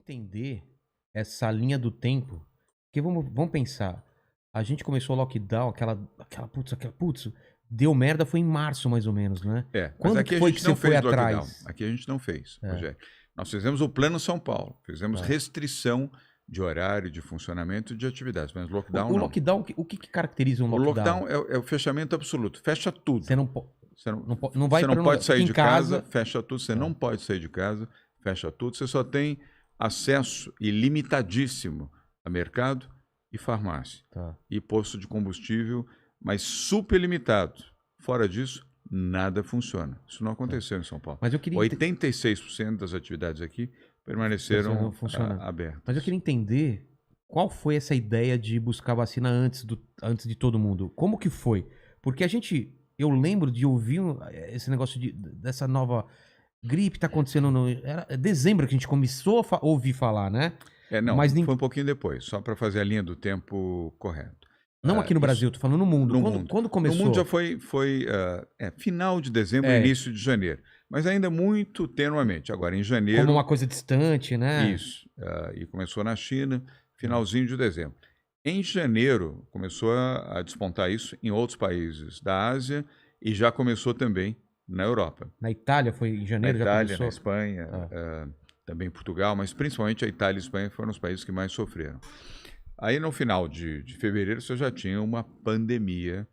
entender essa linha do tempo, porque vamos pensar, a gente começou o lockdown, putz, deu merda foi em março mais ou menos, né? Mas Quando aqui que a foi gente que não você foi fez lockdown. atrás? Aqui a gente não fez, É, Rogério. Nós fizemos o Plano São Paulo. Fizemos tá. restrição de horário, de funcionamento, de atividades. Mas lockdown O não. lockdown, o que caracteriza um O lockdown? lockdown é o fechamento absoluto. Fecha tudo. Você não vai Você não para pode sair fica em de casa, casa. fecha tudo. Você Tá. não pode sair de casa, fecha tudo. Você só tem acesso ilimitadíssimo a mercado e farmácia. Tá. E posto de combustível, mas super limitado. Fora disso, nada funciona. Isso não aconteceu em São Paulo. Mas eu queria 86% das atividades aqui permaneceram funcionando. abertas. Mas eu queria entender qual foi essa ideia de buscar vacina antes de todo mundo. Como que foi? Porque eu lembro de ouvir esse negócio dessa nova gripe tá acontecendo era dezembro que a gente começou a ouvir falar, né? Não, Mas foi um pouquinho depois, só para fazer a linha do tempo correto. não aqui no Brasil, tô falando no mundo. Quando começou? No mundo já foi final de dezembro, início de janeiro. Mas ainda muito tenuamente. Agora, em janeiro... Como uma coisa distante, né? Isso. E começou na China, finalzinho de dezembro. Em janeiro, começou a despontar isso em outros países da Ásia e já começou também na Europa. Na Itália foi em janeiro? Na Itália, já começou? na Espanha, também Portugal, mas principalmente a Itália e a Espanha foram os países que mais sofreram. Aí, no final de fevereiro, você já tinha uma pandemia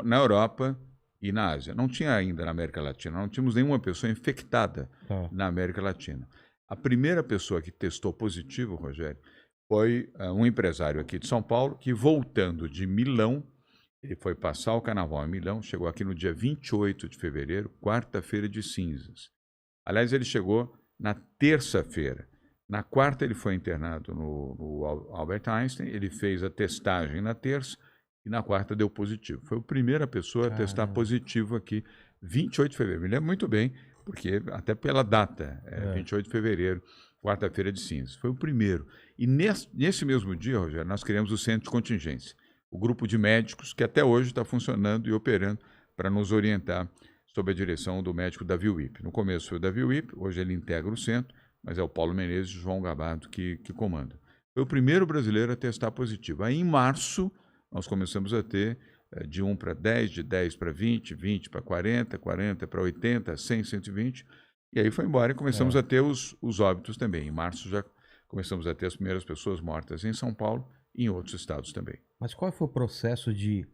na Europa e na Ásia. Não tinha ainda na América Latina, não tínhamos nenhuma pessoa infectada na América Latina. A primeira pessoa que testou positivo, Rogério, foi um empresário aqui de São Paulo que, voltando de Milão, ele foi passar o carnaval em Milão, chegou aqui no dia 28 de fevereiro, quarta-feira de cinzas. Aliás, ele chegou na terça-feira. Na quarta, ele foi internado no Albert Einstein, ele fez a testagem na terça e na quarta deu positivo. Foi a primeira pessoa a testar positivo aqui, 28 de fevereiro. Me lembro muito bem, porque até pela data, 28 de fevereiro, quarta-feira de cinzas. Foi o primeiro. E nesse mesmo dia, Rogério, nós criamos o Centro de Contingência, o grupo de médicos que até hoje está funcionando e operando para nos orientar sob a direção do médico Davi Wipp. No começo foi o Davi Wipp, hoje ele integra o centro, mas é o Paulo Menezes e o João Gabardo que comanda. Foi o primeiro brasileiro a testar positivo. Aí, em março, nós começamos a ter de 1 para 10, de 10 para 20, 20 para 40, 40 para 80, 100, 120, e aí foi embora e começamos a ter os óbitos também. Em março já começamos a ter as primeiras pessoas mortas em São Paulo e em outros estados também. Mas qual foi o processo de...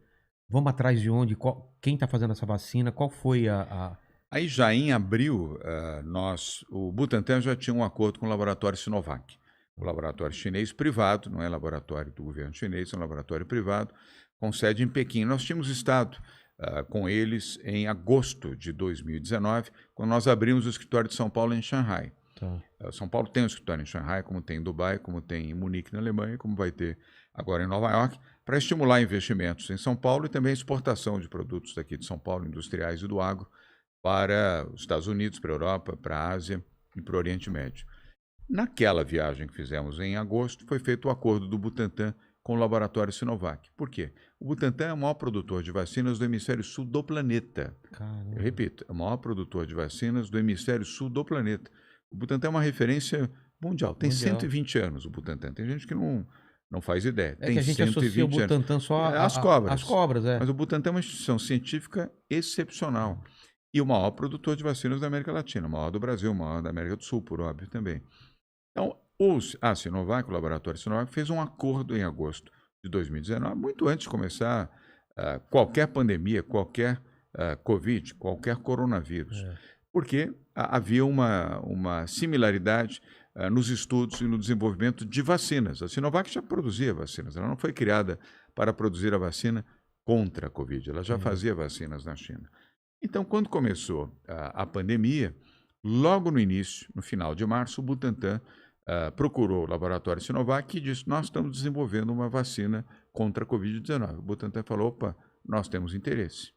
Vamos atrás de onde? Quem está fazendo essa vacina? Qual foi Aí já em abril, o Butantan já tinha um acordo com o laboratório Sinovac. O laboratório chinês privado, não é laboratório do governo chinês, é um laboratório privado, com sede em Pequim. Nós tínhamos estado com eles em agosto de 2019, quando nós abrimos o escritório de São Paulo em Xangai. São Paulo tem um escritório em Xangai, como tem em Dubai, como tem em Munique, na Alemanha, como vai ter agora em Nova York, para estimular investimentos em São Paulo e também a exportação de produtos daqui de São Paulo, industriais e do agro, para os Estados Unidos, para a Europa, para a Ásia e para o Oriente Médio. Naquela viagem que fizemos em agosto, foi feito o acordo do Butantan com o laboratório Sinovac. Por quê? O Butantan é o maior produtor de vacinas do hemisfério sul do planeta. Caramba. Eu repito, é o maior produtor de vacinas do hemisfério sul do planeta. O Butantan é uma referência mundial. Tem 120 anos o Butantan. Tem gente que não faz ideia. É tem que a gente associa o Butantan só às cobras. As cobras, Mas o Butantan é uma instituição científica excepcional. E o maior produtor de vacinas da América Latina, o maior do Brasil, o maior da América do Sul, por óbvio, também. Então, a Sinovac, o laboratório Sinovac, fez um acordo em agosto de 2019, muito antes de começar qualquer pandemia, qualquer Covid, qualquer coronavírus. Porque havia uma similaridade nos estudos e no desenvolvimento de vacinas. A Sinovac já produzia vacinas, ela não foi criada para produzir a vacina contra a Covid, ela já fazia vacinas na China. Então, quando começou a pandemia, logo no início, no final de março, o Butantan procurou o laboratório Sinovac e disse: nós estamos desenvolvendo uma vacina contra a Covid-19. O Butantan falou: opa, nós temos interesse.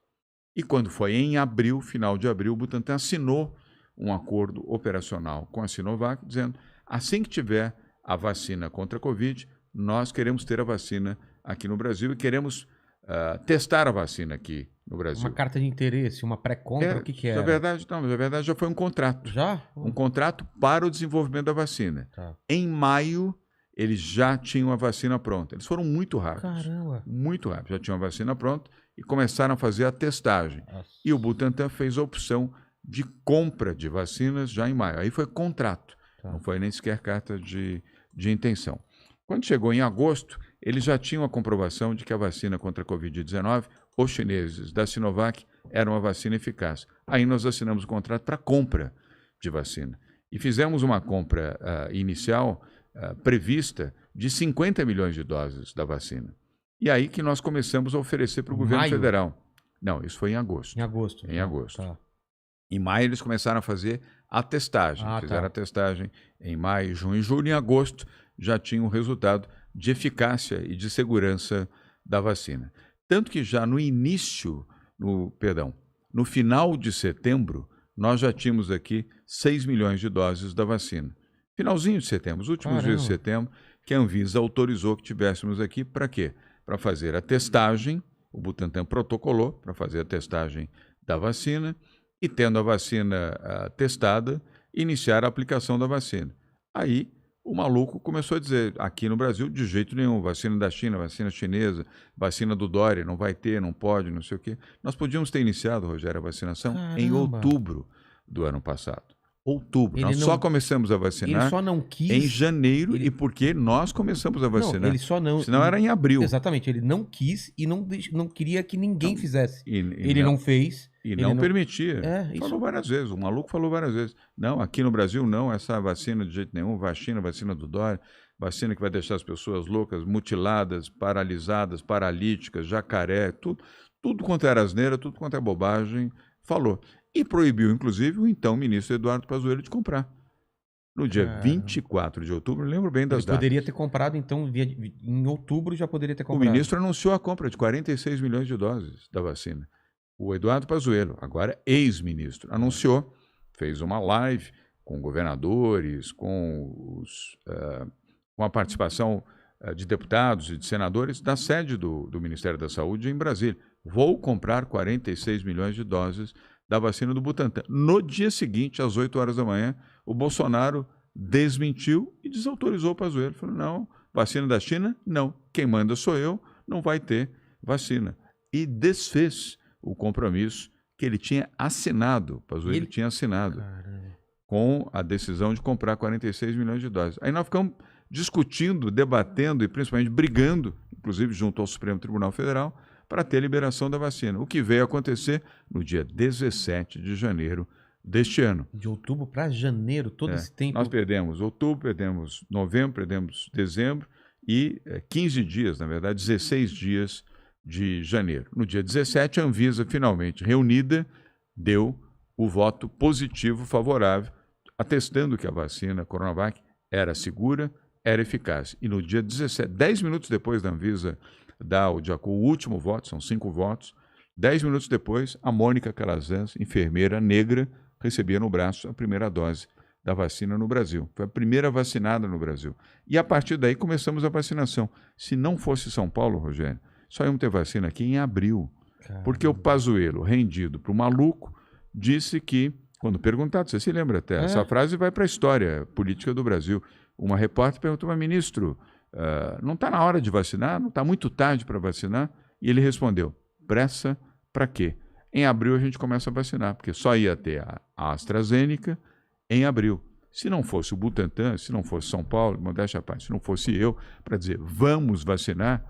E quando foi em abril, final de abril, o Butantan assinou um acordo operacional com a Sinovac, dizendo: assim que tiver a vacina contra a Covid, nós queremos ter a vacina aqui no Brasil e queremos testar a vacina aqui no Brasil. Uma carta de interesse, uma pré-compra, o que era? Na verdade, não, na verdade já foi um contrato. Já? Um contrato para o desenvolvimento da vacina. Tá. Em maio, eles já tinham a vacina pronta. Eles foram muito rápidos. Caramba. Muito rápido. Já tinham a vacina pronta e começaram a fazer a testagem. Nossa. E o Butantan fez a opção de compra de vacinas já em maio. Aí foi contrato. Tá. Não foi nem sequer carta de intenção. Quando chegou em agosto, eles já tinham a comprovação de que a vacina contra a Covid-19, os chineses da Sinovac, era uma vacina eficaz. Aí nós assinamos o contrato para compra de vacina. E fizemos uma compra inicial prevista de 50 milhões de doses da vacina. E aí que nós começamos a oferecer para o governo federal. Não, isso foi em agosto. Em agosto. Em agosto. Tá. Em maio eles começaram a fazer a testagem. Fizeram a testagem em maio, junho e julho. Em agosto já tinha o resultado de eficácia e de segurança da vacina. Tanto que já no início, no final de setembro, nós já tínhamos aqui 6 milhões de doses da vacina. Finalzinho de setembro, os últimos dias de setembro, que a Anvisa autorizou que tivéssemos aqui para quê? Para fazer a testagem, o Butantan protocolou para fazer a testagem da vacina e, tendo a vacina testada, iniciar a aplicação da vacina. Aí, o maluco começou a dizer, aqui no Brasil, de jeito nenhum, vacina da China, vacina chinesa, vacina do Dória, não vai ter, não pode, não sei o quê. Nós podíamos ter iniciado, Rogério, a vacinação em outubro do ano passado. Outubro. Nós só começamos a vacinar em janeiro e porque nós começamos a vacinar. Não, ele só não... Senão era em abril. Exatamente, ele não quis e não queria que ninguém fizesse. Ele não fez. E não permitia. Falou várias vezes, o maluco falou várias vezes. Não, aqui no Brasil não, essa vacina de jeito nenhum, vacina do Dória, vacina que vai deixar as pessoas loucas, mutiladas, paralisadas, paralíticas, jacaré, tudo quanto era asneira, tudo quanto é bobagem, falou. E proibiu, inclusive, o então ministro Eduardo Pazuello de comprar. No dia 24 de outubro, lembro bem das datas. Ele poderia ter comprado, então, em outubro já poderia ter comprado. O ministro anunciou a compra de 46 milhões de doses da vacina. O Eduardo Pazuello, agora ex-ministro, anunciou, fez uma live com governadores, com a participação de deputados e de senadores da sede do Ministério da Saúde em Brasília. Vou comprar 46 milhões de doses da vacina do Butantan. No dia seguinte, às 8 horas da manhã, o Bolsonaro desmentiu e desautorizou o Pazuello. Falou, não, vacina da China, não. Quem manda sou eu, não vai ter vacina. E desfez o compromisso que ele tinha assinado, o Pazuello tinha assinado, com a decisão de comprar 46 milhões de doses. Aí nós ficamos discutindo, debatendo e principalmente brigando, inclusive junto ao Supremo Tribunal Federal, para ter a liberação da vacina. O que veio acontecer no dia 17 de janeiro deste ano. De outubro para janeiro, todo esse tempo. Nós perdemos outubro, perdemos novembro, perdemos dezembro e 15 dias, na verdade, 16 dias de janeiro. No dia 17, a Anvisa, finalmente reunida, deu o voto positivo favorável, atestando que a vacina Coronavac era segura, era eficaz. E no dia 17, 10 minutos depois da Anvisa dar o último voto, são 5 votos, 10 minutos depois, a Mônica Calazans, enfermeira negra, recebia no braço a primeira dose da vacina no Brasil. Foi a primeira vacinada no Brasil. E a partir daí começamos a vacinação. Se não fosse São Paulo, Rogério, só íamos ter vacina aqui em abril. Caramba. Porque o Pazuello, rendido para o maluco, disse que, quando perguntado, você se lembra até, essa frase vai para a história política do Brasil. Uma repórter perguntou, mas ministro, não está na hora de vacinar? Não está muito tarde para vacinar? E ele respondeu, pressa para quê? Em abril a gente começa a vacinar, porque só ia ter a AstraZeneca em abril. Se não fosse o Butantan, se não fosse São Paulo, modéstia à parte, se não fosse eu, para dizer, vamos vacinar,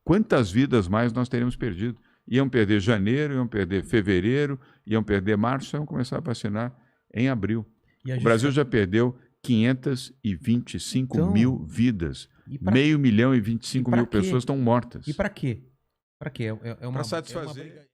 quantas vidas mais nós teríamos perdido? Iam perder janeiro, iam perder fevereiro, iam perder março, iam começar a vacinar em abril. O Brasil já perdeu 525 mil vidas. 525 mil pessoas estão mortas. E para quê? Para quê? Para satisfazer...